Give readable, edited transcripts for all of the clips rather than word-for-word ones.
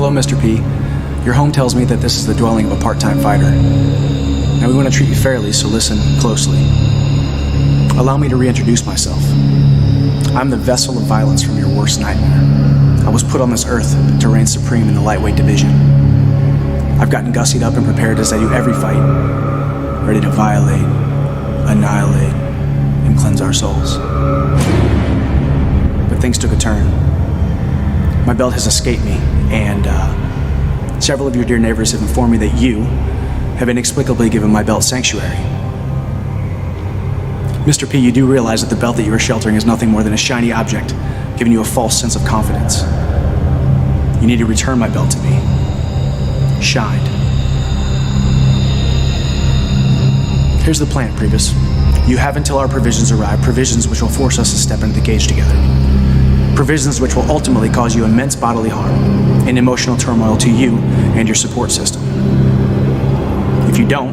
Hello, Mr. P. Your home tells me that this is the dwelling of a part-time fighter. Now, we want to treat you fairly, so listen closely. Allow me to reintroduce myself. I'm the vessel of violence from your worst nightmare. I was put on this earth to reign supreme in the lightweight division. I've gotten gussied up and prepared as I do every fight, ready to violate, annihilate, and cleanse our souls. But things took a turn. My belt has escaped me, and several of your dear neighbors have informed me that you have inexplicably given my belt sanctuary. Mr. P, you do realize that the belt that you are sheltering is nothing more than a shiny object, giving you a false sense of confidence. You need to return my belt to me. Shined. Here's the plan, Primus. You have until our provisions arrive, provisions which will force us to step into the cage together. Provisions which will ultimately cause you immense bodily harm and emotional turmoil to you and your support system. If you don't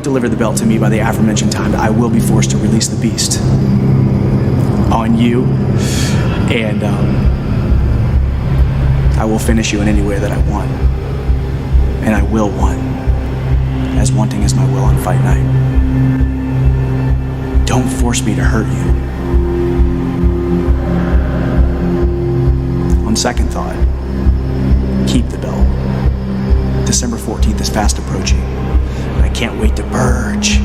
deliver the belt to me by the aforementioned time, I will be forced to release the beast on you, and I will finish you in any way that I want, and I will want, as wanting is my will on fight night. Don't force me to hurt you. On second thought, keep the belt. December 14th is fast approaching, and I can't wait to purge.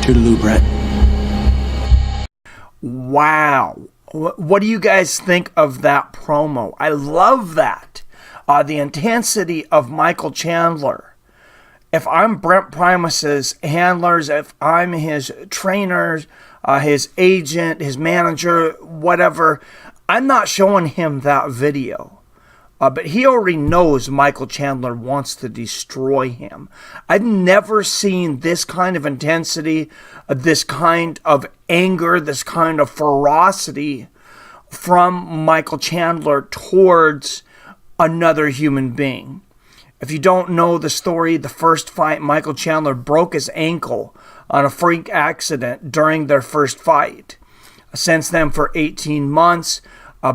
Toodaloo, Brett. Wow. What do you guys think of that promo? I love that. The intensity of Michael Chandler. If I'm Brent Primus's handlers, if I'm his trainers, his agent, his manager, whatever, I'm not showing him that video. But he already knows Michael Chandler wants to destroy him. I've never seen this kind of intensity, this kind of anger, this kind of ferocity from Michael Chandler towards another human being. If you don't know the story, the first fight, Michael Chandler broke his ankle on a freak accident during their first fight. Since then, for 18 months,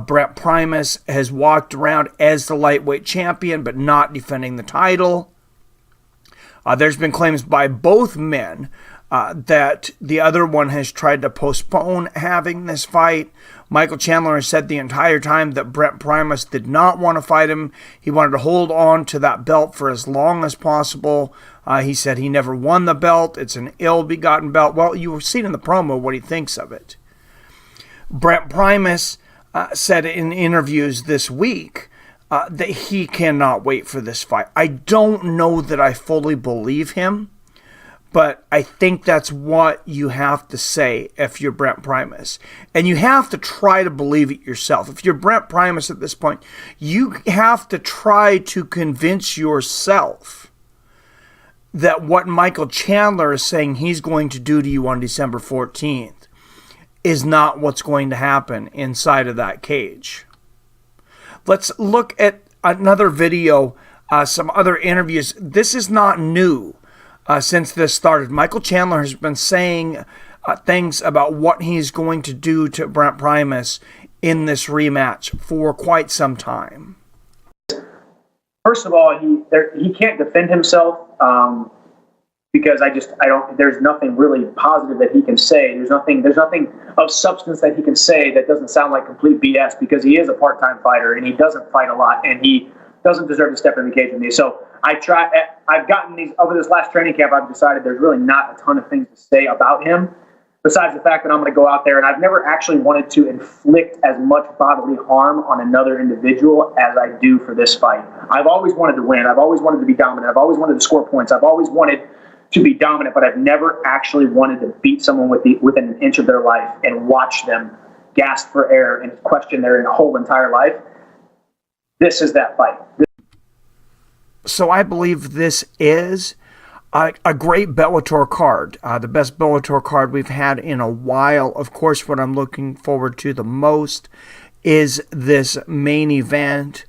Brent Primus has walked around as the lightweight champion, but not defending the title. There's been claims by both men that the other one has tried to postpone having this fight. Michael Chandler has said the entire time that Brent Primus did not want to fight him. He wanted to hold on to that belt for as long as possible. He said he never won the belt. It's an ill-begotten belt. Well, you've seen in the promo what he thinks of it. Brent Primus said in interviews this week that he cannot wait for this fight. I don't know that I fully believe him, but I think that's what you have to say if you're Brent Primus. And you have to try to believe it yourself. If you're Brent Primus at this point, you have to try to convince yourself that what Michael Chandler is saying he's going to do to you on December 14th is not what's going to happen inside of that cage. Let's look at another video, some other interviews. This is not new since this started. Michael Chandler has been saying things about what he's going to do to Brent Primus in this rematch for quite some time. First of all, he can't defend himself. Because there's nothing really positive that he can say. There's nothing of substance that he can say that doesn't sound like complete BS, because he is a part-time fighter and he doesn't fight a lot and he doesn't deserve to step in the cage with me. So I've gotten these over this last training camp. I've decided there's really not a ton of things to say about him, besides the fact that I'm going to go out there, and I've never actually wanted to inflict as much bodily harm on another individual as I do for this fight. I've always wanted to win. I've always wanted to be dominant. I've always wanted to score points. I've always wanted to be dominant, but I've never actually wanted to beat someone within an inch of their life and watch them gasp for air and question their whole entire life. This is that fight. So I believe this is a great Bellator card, the best Bellator card we've had in a while. Of course, what I'm looking forward to the most is this main event,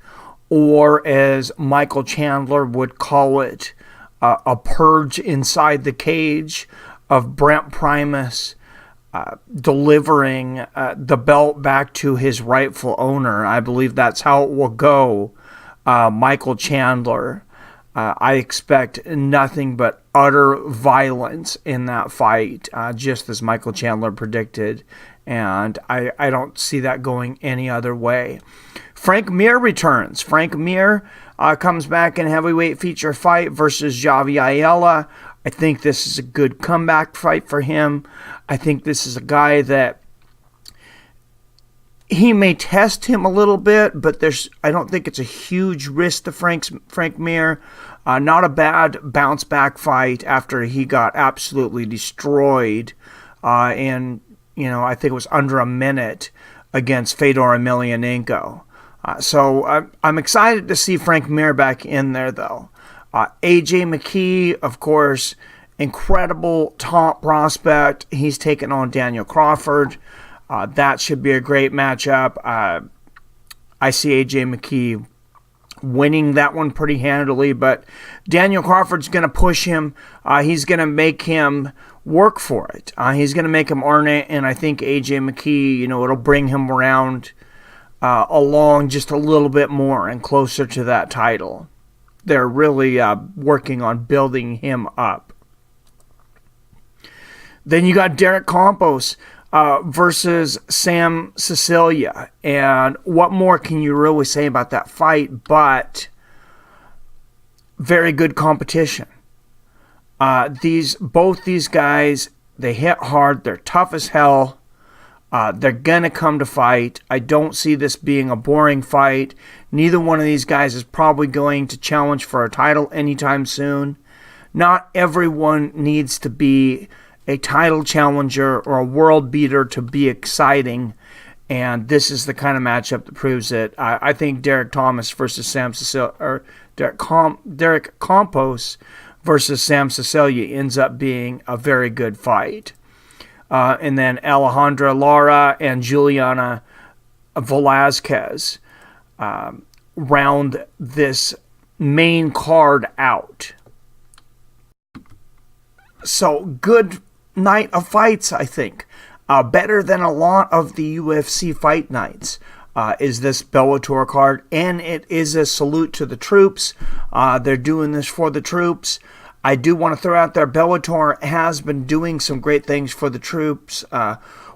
or as Michael Chandler would call it, a purge inside the cage of Brent Primus delivering the belt back to his rightful owner. I believe that's how it will go. Michael Chandler. I expect nothing but utter violence in that fight, just as Michael Chandler predicted. And I don't see that going any other way. Frank Mir returns. Frank Mir comes back in heavyweight feature fight versus Javi Ayala. I think this is a good comeback fight for him. I think this is a guy that he may test him a little bit, but I don't think it's a huge risk to Frank Mir. Not a bad bounce back fight after he got absolutely destroyed in, I think it was under a minute against Fedor Emelianenko. So I'm excited to see Frank Mir back in there, though. AJ McKee, of course, incredible top prospect. He's taken on Daniel Crawford. That should be a great matchup. I see AJ McKee winning that one pretty handily, but Daniel Crawford's going to push him. He's going to make him work for it. He's going to make him earn it, and I think AJ McKee, it'll bring him around along just a little bit more and closer to that title. They're really working on building him up. Then you got Derek Campos versus Sam Sicilia. And what more can you really say about that fight but very good competition. Both these guys, they hit hard. They're tough as hell. They're going to come to fight. I don't see this being a boring fight. Neither one of these guys is probably going to challenge for a title anytime soon. Not everyone needs to be a title challenger or a world beater to be exciting. And this is the kind of matchup that proves it. I think Derek Thomas versus Sam Sicilia, or Derek Campos versus Sam Sicilia ends up being a very good fight. And then Alejandra Lara and Juliana Velasquez round this main card out. So, good night of fights, I think. Better than a lot of the UFC fight nights is this Bellator card. And it is a salute to the troops. They're doing this for the troops. I do want to throw out there, Bellator has been doing some great things for the troops.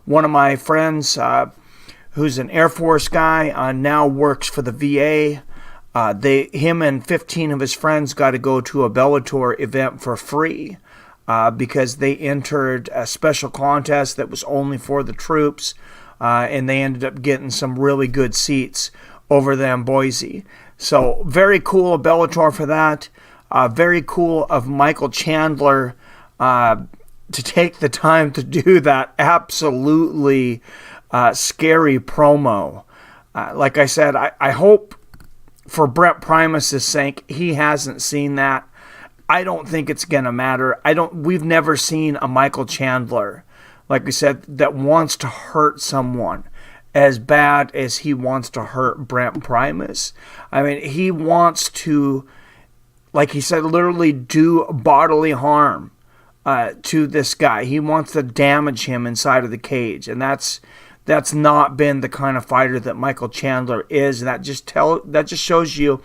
One of my friends, who's an Air Force guy, now works for the VA. Him and 15 of his friends got to go to a Bellator event for free because they entered a special contest that was only for the troops, and they ended up getting some really good seats over there in Boise. So very cool of Bellator for that. Very cool of Michael Chandler to take the time to do that absolutely scary promo. Like I said, I hope for Brent Primus' sake he hasn't seen that. I don't think it's going to matter. We've never seen a Michael Chandler, like we said, that wants to hurt someone as bad as he wants to hurt Brent Primus. I mean, he wants to, like he said, literally do bodily harm to this guy. He wants to damage him inside of the cage, and that's not been the kind of fighter that Michael Chandler is. And that just shows you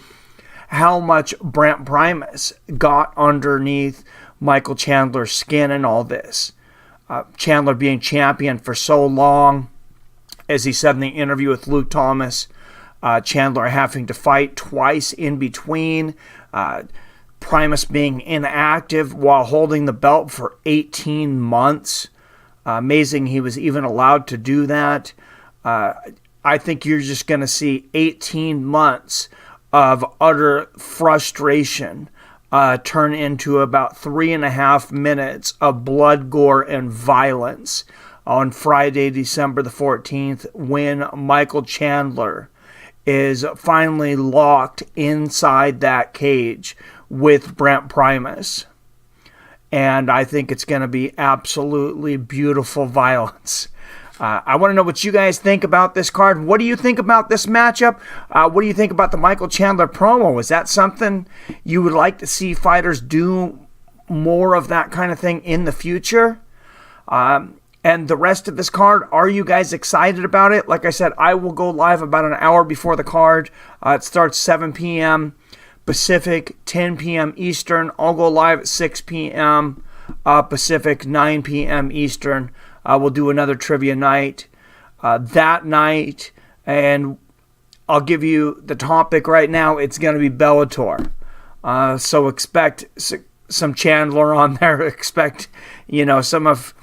how much Brent Primus got underneath Michael Chandler's skin in all this. Chandler being champion for so long, as he said in the interview with Luke Thomas, Chandler having to fight twice in between, Primus being inactive while holding the belt for 18 months. Amazing he was even allowed to do that. I think you're just going to see 18 months of utter frustration turn into about 3.5 minutes of blood, gore, and violence on Friday, December the 14th, when Michael Chandler is finally locked inside that cage with Brent Primus. And I think it's going to be absolutely beautiful violence. I want to know what you guys think about this card. What do you think about this matchup? What do you think about the Michael Chandler promo? Is that something you would like to see fighters do more of that kind of thing in the future? And the rest of this card, are you guys excited about it? Like I said, I will go live about an hour before the card. It starts 7 p.m. Pacific, 10 p.m. Eastern. I'll go live at 6 p.m. Pacific, 9 p.m. Eastern. We'll do another trivia night that night. And I'll give you the topic right now. It's going to be Bellator. So expect some Chandler on there. Expect, some of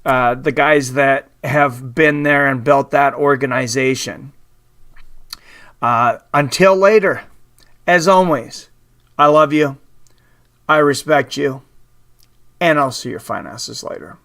the guys that have been there and built that organization. Until later, as always, I love you, I respect you, and I'll see your fine asses later.